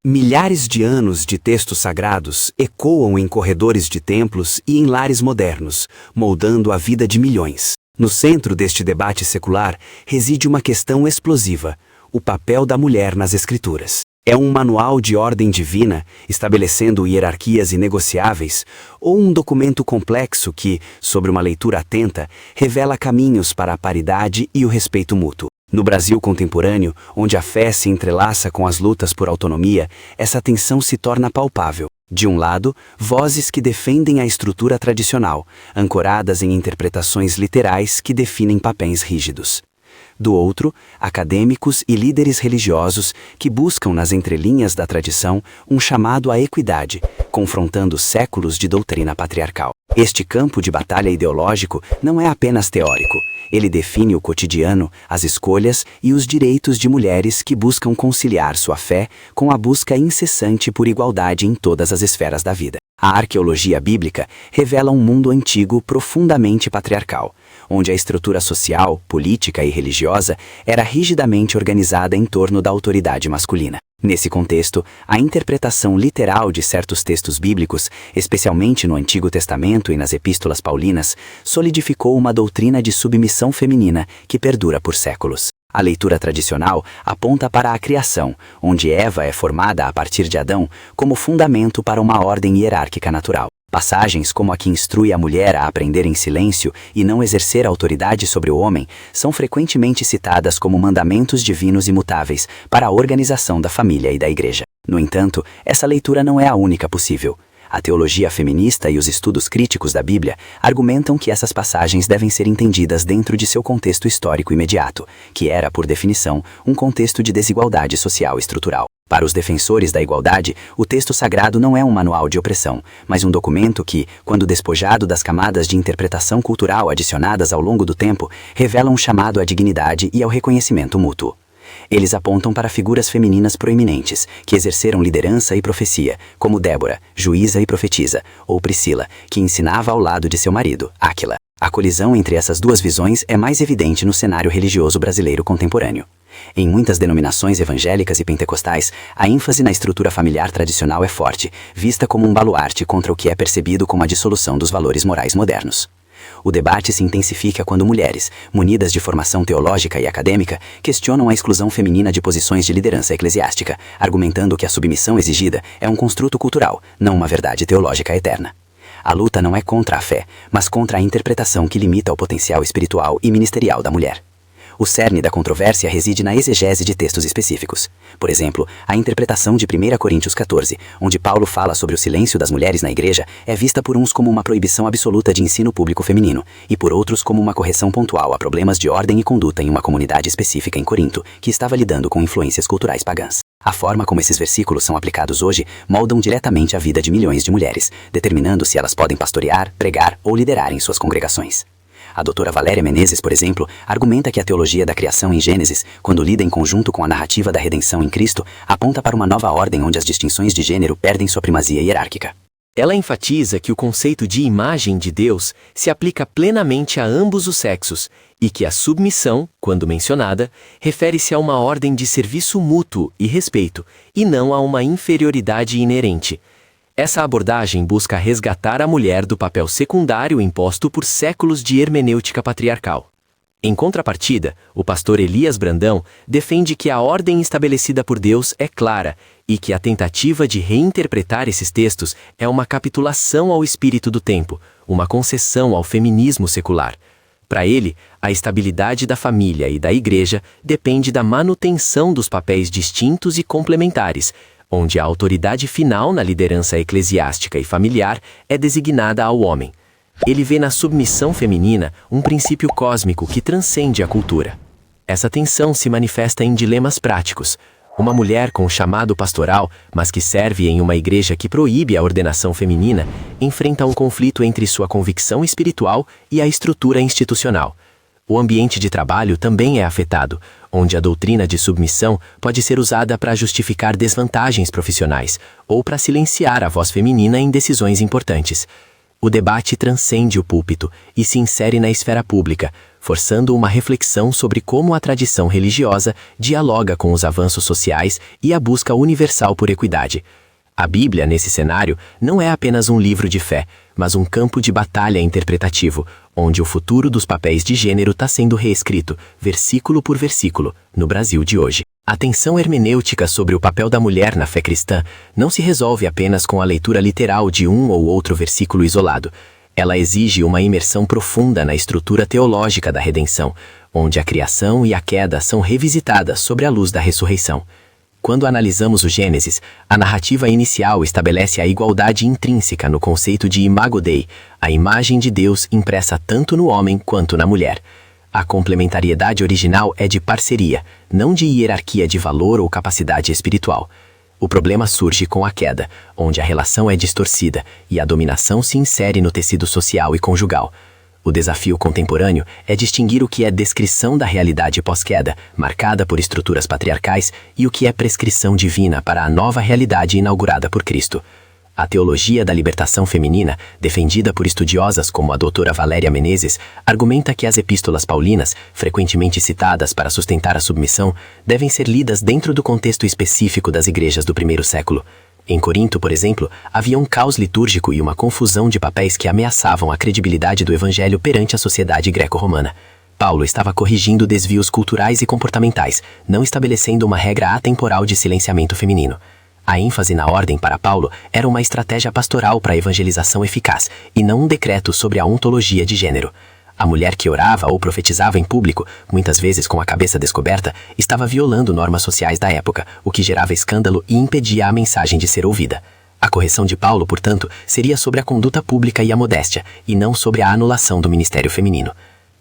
Milhares de anos de textos sagrados ecoam em corredores de templos e em lares modernos, moldando a vida de milhões. No centro deste debate secular reside uma questão explosiva: o papel da mulher nas Escrituras. É um manual de ordem divina, estabelecendo hierarquias inegociáveis, ou um documento complexo que, sobre uma leitura atenta, revela caminhos para a paridade e o respeito mútuo? No Brasil contemporâneo, onde a fé se entrelaça com as lutas por autonomia, essa tensão se torna palpável. De um lado, vozes que defendem a estrutura tradicional, ancoradas em interpretações literais que definem papéis rígidos. Do outro, acadêmicos e líderes religiosos que buscam nas entrelinhas da tradição um chamado à equidade, confrontando séculos de doutrina patriarcal. Este campo de batalha ideológico não é apenas teórico. Ele define o cotidiano, as escolhas e os direitos de mulheres que buscam conciliar sua fé com a busca incessante por igualdade em todas as esferas da vida. A arqueologia bíblica revela um mundo antigo profundamente patriarcal, onde a estrutura social, política e religiosa era rigidamente organizada em torno da autoridade masculina. Nesse contexto, a interpretação literal de certos textos bíblicos, especialmente no Antigo Testamento e nas Epístolas Paulinas, solidificou uma doutrina de submissão feminina que perdura por séculos. A leitura tradicional aponta para a criação, onde Eva é formada a partir de Adão, como fundamento para uma ordem hierárquica natural. Passagens como a que instrui a mulher a aprender em silêncio e não exercer autoridade sobre o homem são frequentemente citadas como mandamentos divinos imutáveis para a organização da família e da igreja. No entanto, essa leitura não é a única possível. A teologia feminista e os estudos críticos da Bíblia argumentam que essas passagens devem ser entendidas dentro de seu contexto histórico imediato, que era, por definição, um contexto de desigualdade social estrutural. Para os defensores da igualdade, o texto sagrado não é um manual de opressão, mas um documento que, quando despojado das camadas de interpretação cultural adicionadas ao longo do tempo, revela um chamado à dignidade e ao reconhecimento mútuo. Eles apontam para figuras femininas proeminentes, que exerceram liderança e profecia, como Débora, juíza e profetisa, ou Priscila, que ensinava ao lado de seu marido, Áquila. A colisão entre essas duas visões é mais evidente no cenário religioso brasileiro contemporâneo. Em muitas denominações evangélicas e pentecostais, a ênfase na estrutura familiar tradicional é forte, vista como um baluarte contra o que é percebido como a dissolução dos valores morais modernos. O debate se intensifica quando mulheres, munidas de formação teológica e acadêmica, questionam a exclusão feminina de posições de liderança eclesiástica, argumentando que a submissão exigida é um construto cultural, não uma verdade teológica eterna. A luta não é contra a fé, mas contra a interpretação que limita o potencial espiritual e ministerial da mulher. O cerne da controvérsia reside na exegese de textos específicos. Por exemplo, a interpretação de 1 Coríntios 14, onde Paulo fala sobre o silêncio das mulheres na igreja, é vista por uns como uma proibição absoluta de ensino público feminino, e por outros como uma correção pontual a problemas de ordem e conduta em uma comunidade específica em Corinto, que estava lidando com influências culturais pagãs. A forma como esses versículos são aplicados hoje moldam diretamente a vida de milhões de mulheres, determinando se elas podem pastorear, pregar ou liderar em suas congregações. A doutora Valéria Menezes, por exemplo, argumenta que a teologia da criação em Gênesis, quando lida em conjunto com a narrativa da redenção em Cristo, aponta para uma nova ordem onde as distinções de gênero perdem sua primazia hierárquica. Ela enfatiza que o conceito de imagem de Deus se aplica plenamente a ambos os sexos e que a submissão, quando mencionada, refere-se a uma ordem de serviço mútuo e respeito, e não a uma inferioridade inerente. Essa abordagem busca resgatar a mulher do papel secundário imposto por séculos de hermenêutica patriarcal. Em contrapartida, o pastor Elias Brandão defende que a ordem estabelecida por Deus é clara e que a tentativa de reinterpretar esses textos é uma capitulação ao espírito do tempo, uma concessão ao feminismo secular. Para ele, a estabilidade da família e da igreja depende da manutenção dos papéis distintos e complementares, onde a autoridade final na liderança eclesiástica e familiar é designada ao homem. Ele vê na submissão feminina um princípio cósmico que transcende a cultura. Essa tensão se manifesta em dilemas práticos. Uma mulher com chamado pastoral, mas que serve em uma igreja que proíbe a ordenação feminina, enfrenta um conflito entre sua convicção espiritual e a estrutura institucional. O ambiente de trabalho também é afetado, onde a doutrina de submissão pode ser usada para justificar desvantagens profissionais ou para silenciar a voz feminina em decisões importantes. O debate transcende o púlpito e se insere na esfera pública, forçando uma reflexão sobre como a tradição religiosa dialoga com os avanços sociais e a busca universal por equidade. A Bíblia, nesse cenário, não é apenas um livro de fé, mas um campo de batalha interpretativo, onde o futuro dos papéis de gênero está sendo reescrito, versículo por versículo, no Brasil de hoje. A tensão hermenêutica sobre o papel da mulher na fé cristã não se resolve apenas com a leitura literal de um ou outro versículo isolado. Ela exige uma imersão profunda na estrutura teológica da redenção, onde a criação e a queda são revisitadas sobre a luz da ressurreição. Quando analisamos o Gênesis, a narrativa inicial estabelece a igualdade intrínseca no conceito de imago Dei, a imagem de Deus impressa tanto no homem quanto na mulher. A complementariedade original é de parceria, não de hierarquia de valor ou capacidade espiritual. O problema surge com a queda, onde a relação é distorcida e a dominação se insere no tecido social e conjugal. O desafio contemporâneo é distinguir o que é descrição da realidade pós-queda, marcada por estruturas patriarcais, e o que é prescrição divina para a nova realidade inaugurada por Cristo. A teologia da libertação feminina, defendida por estudiosas como a doutora Valéria Menezes, argumenta que as epístolas paulinas, frequentemente citadas para sustentar a submissão, devem ser lidas dentro do contexto específico das igrejas do primeiro século. Em Corinto, por exemplo, havia um caos litúrgico e uma confusão de papéis que ameaçavam a credibilidade do evangelho perante a sociedade greco-romana. Paulo estava corrigindo desvios culturais e comportamentais, não estabelecendo uma regra atemporal de silenciamento feminino. A ênfase na ordem para Paulo era uma estratégia pastoral para a evangelização eficaz, e não um decreto sobre a ontologia de gênero. A mulher que orava ou profetizava em público, muitas vezes com a cabeça descoberta, estava violando normas sociais da época, o que gerava escândalo e impedia a mensagem de ser ouvida. A correção de Paulo, portanto, seria sobre a conduta pública e a modéstia, e não sobre a anulação do ministério feminino.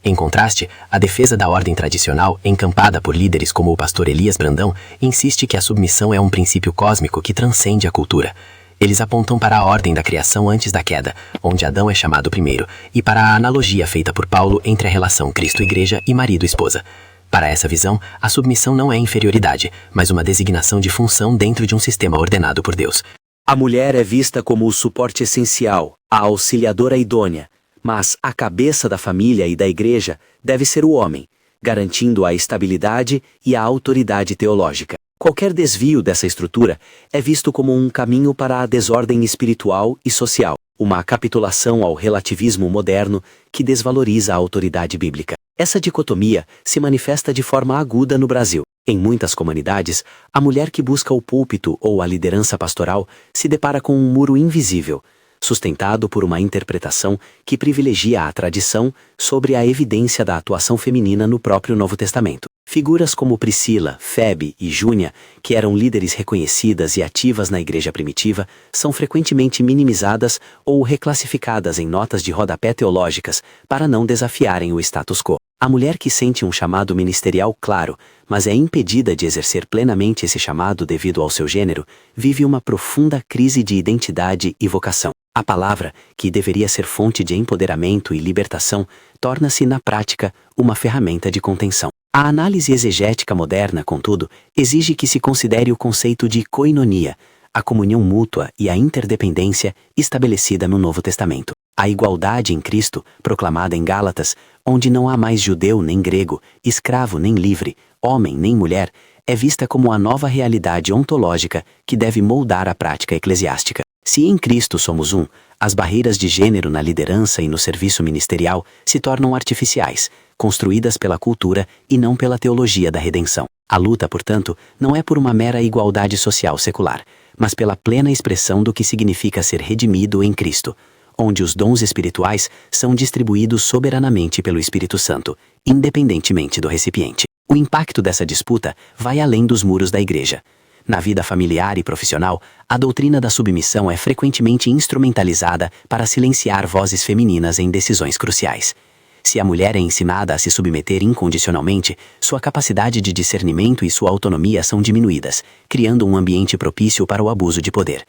Em contraste, a defesa da ordem tradicional, encampada por líderes como o pastor Elias Brandão, insiste que a submissão é um princípio cósmico que transcende a cultura. Eles apontam para a ordem da criação antes da queda, onde Adão é chamado primeiro, e para a analogia feita por Paulo entre a relação Cristo-Igreja e marido-esposa. Para essa visão, a submissão não é inferioridade, mas uma designação de função dentro de um sistema ordenado por Deus. A mulher é vista como o suporte essencial, a auxiliadora idônea, mas a cabeça da família e da igreja deve ser o homem, garantindo a estabilidade e a autoridade teológica. Qualquer desvio dessa estrutura é visto como um caminho para a desordem espiritual e social, uma capitulação ao relativismo moderno que desvaloriza a autoridade bíblica. Essa dicotomia se manifesta de forma aguda no Brasil. Em muitas comunidades, a mulher que busca o púlpito ou a liderança pastoral se depara com um muro invisível, sustentado por uma interpretação que privilegia a tradição sobre a evidência da atuação feminina no próprio Novo Testamento. Figuras como Priscila, Febe e Júnia, que eram líderes reconhecidas e ativas na igreja primitiva, são frequentemente minimizadas ou reclassificadas em notas de rodapé teológicas para não desafiarem o status quo. A mulher que sente um chamado ministerial claro, mas é impedida de exercer plenamente esse chamado devido ao seu gênero, vive uma profunda crise de identidade e vocação. A palavra, que deveria ser fonte de empoderamento e libertação, torna-se, na prática, uma ferramenta de contenção. A análise exegética moderna, contudo, exige que se considere o conceito de koinonia, a comunhão mútua e a interdependência estabelecida no Novo Testamento. A igualdade em Cristo, proclamada em Gálatas, onde não há mais judeu nem grego, escravo nem livre, homem nem mulher, é vista como a nova realidade ontológica que deve moldar a prática eclesiástica. Se em Cristo somos um, as barreiras de gênero na liderança e no serviço ministerial se tornam artificiais, construídas pela cultura e não pela teologia da redenção. A luta, portanto, não é por uma mera igualdade social secular, mas pela plena expressão do que significa ser redimido em Cristo, onde os dons espirituais são distribuídos soberanamente pelo Espírito Santo, independentemente do recipiente. O impacto dessa disputa vai além dos muros da igreja. Na vida familiar e profissional, a doutrina da submissão é frequentemente instrumentalizada para silenciar vozes femininas em decisões cruciais. Se a mulher é ensinada a se submeter incondicionalmente, sua capacidade de discernimento e sua autonomia são diminuídas, criando um ambiente propício para o abuso de poder.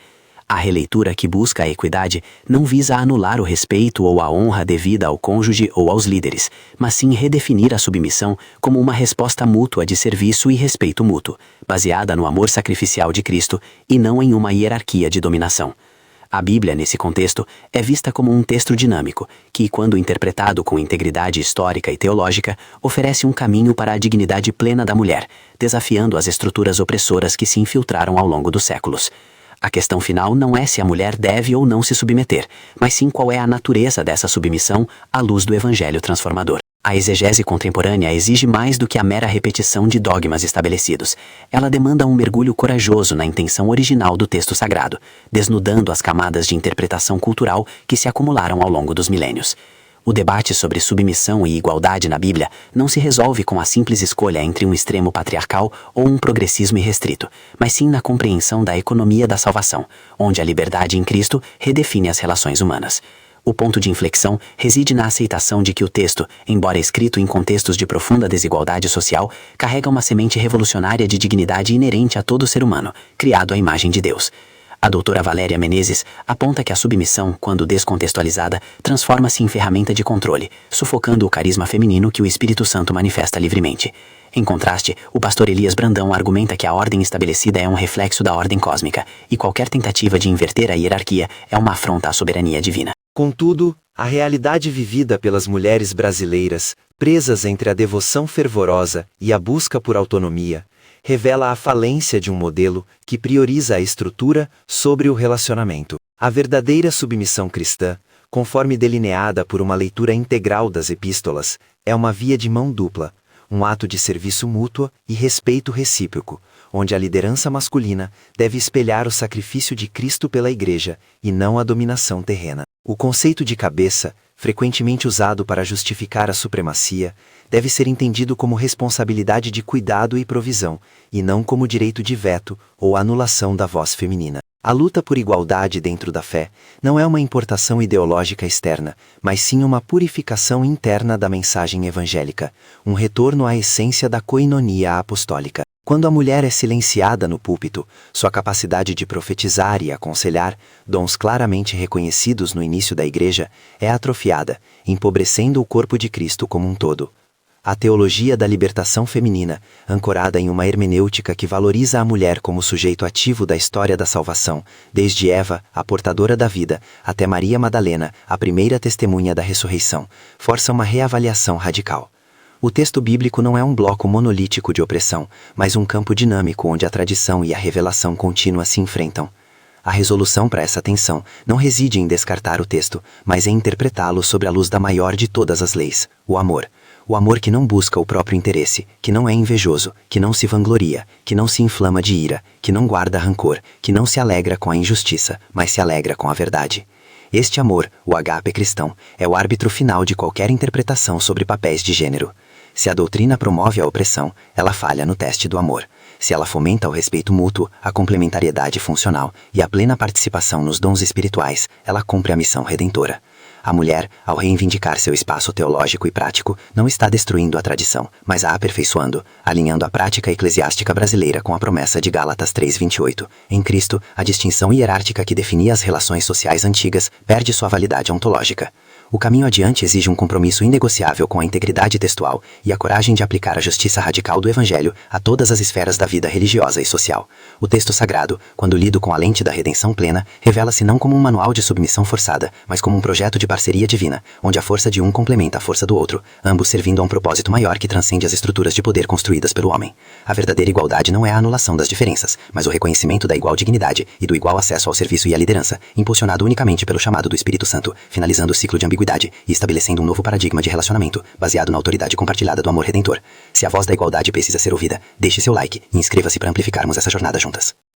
A releitura que busca a equidade não visa anular o respeito ou a honra devida ao cônjuge ou aos líderes, mas sim redefinir a submissão como uma resposta mútua de serviço e respeito mútuo, baseada no amor sacrificial de Cristo e não em uma hierarquia de dominação. A Bíblia, nesse contexto, é vista como um texto dinâmico, que, quando interpretado com integridade histórica e teológica, oferece um caminho para a dignidade plena da mulher, desafiando as estruturas opressoras que se infiltraram ao longo dos séculos. A questão final não é se a mulher deve ou não se submeter, mas sim qual é a natureza dessa submissão à luz do Evangelho transformador. A exegese contemporânea exige mais do que a mera repetição de dogmas estabelecidos. Ela demanda um mergulho corajoso na intenção original do texto sagrado, desnudando as camadas de interpretação cultural que se acumularam ao longo dos milênios. O debate sobre submissão e igualdade na Bíblia não se resolve com a simples escolha entre um extremo patriarcal ou um progressismo irrestrito, mas sim na compreensão da economia da salvação, onde a liberdade em Cristo redefine as relações humanas. O ponto de inflexão reside na aceitação de que o texto, embora escrito em contextos de profunda desigualdade social, carrega uma semente revolucionária de dignidade inerente a todo ser humano, criado à imagem de Deus. A doutora Valéria Menezes aponta que a submissão, quando descontextualizada, transforma-se em ferramenta de controle, sufocando o carisma feminino que o Espírito Santo manifesta livremente. Em contraste, o pastor Elias Brandão argumenta que a ordem estabelecida é um reflexo da ordem cósmica, e qualquer tentativa de inverter a hierarquia é uma afronta à soberania divina. Contudo, a realidade vivida pelas mulheres brasileiras, presas entre a devoção fervorosa e a busca por autonomia, revela a falência de um modelo que prioriza a estrutura sobre o relacionamento. A verdadeira submissão cristã, conforme delineada por uma leitura integral das epístolas, é uma via de mão dupla, um ato de serviço mútuo e respeito recíproco, onde a liderança masculina deve espelhar o sacrifício de Cristo pela Igreja e não a dominação terrena. O conceito de cabeça, frequentemente usado para justificar a supremacia, deve ser entendido como responsabilidade de cuidado e provisão, e não como direito de veto ou anulação da voz feminina. A luta por igualdade dentro da fé não é uma importação ideológica externa, mas sim uma purificação interna da mensagem evangélica, um retorno à essência da coinonia apostólica. Quando a mulher é silenciada no púlpito, sua capacidade de profetizar e aconselhar, dons claramente reconhecidos no início da Igreja, é atrofiada, empobrecendo o corpo de Cristo como um todo. A teologia da libertação feminina, ancorada em uma hermenêutica que valoriza a mulher como sujeito ativo da história da salvação, desde Eva, a portadora da vida, até Maria Madalena, a primeira testemunha da ressurreição, força uma reavaliação radical. O texto bíblico não é um bloco monolítico de opressão, mas um campo dinâmico onde a tradição e a revelação contínua se enfrentam. A resolução para essa tensão não reside em descartar o texto, mas em interpretá-lo sobre a luz da maior de todas as leis, o amor. O amor que não busca o próprio interesse, que não é invejoso, que não se vangloria, que não se inflama de ira, que não guarda rancor, que não se alegra com a injustiça, mas se alegra com a verdade. Este amor, o ágape cristão, é o árbitro final de qualquer interpretação sobre papéis de gênero. Se a doutrina promove a opressão, ela falha no teste do amor. Se ela fomenta o respeito mútuo, a complementariedade funcional e a plena participação nos dons espirituais, ela cumpre a missão redentora. A mulher, ao reivindicar seu espaço teológico e prático, não está destruindo a tradição, mas a aperfeiçoando, alinhando a prática eclesiástica brasileira com a promessa de Gálatas 3:28. Em Cristo, a distinção hierárquica que definia as relações sociais antigas perde sua validade ontológica. O caminho adiante exige um compromisso inegociável com a integridade textual e a coragem de aplicar a justiça radical do Evangelho a todas as esferas da vida religiosa e social. O texto sagrado, quando lido com a lente da redenção plena, revela-se não como um manual de submissão forçada, mas como um projeto de parceria divina, onde a força de um complementa a força do outro, ambos servindo a um propósito maior que transcende as estruturas de poder construídas pelo homem. A verdadeira igualdade não é a anulação das diferenças, mas o reconhecimento da igual dignidade e do igual acesso ao serviço e à liderança, impulsionado unicamente pelo chamado do Espírito Santo, finalizando o ciclo de ambiguidade e estabelecendo um novo paradigma de relacionamento, baseado na autoridade compartilhada do amor redentor. Se a voz da igualdade precisa ser ouvida, deixe seu like e inscreva-se para amplificarmos essa jornada juntas.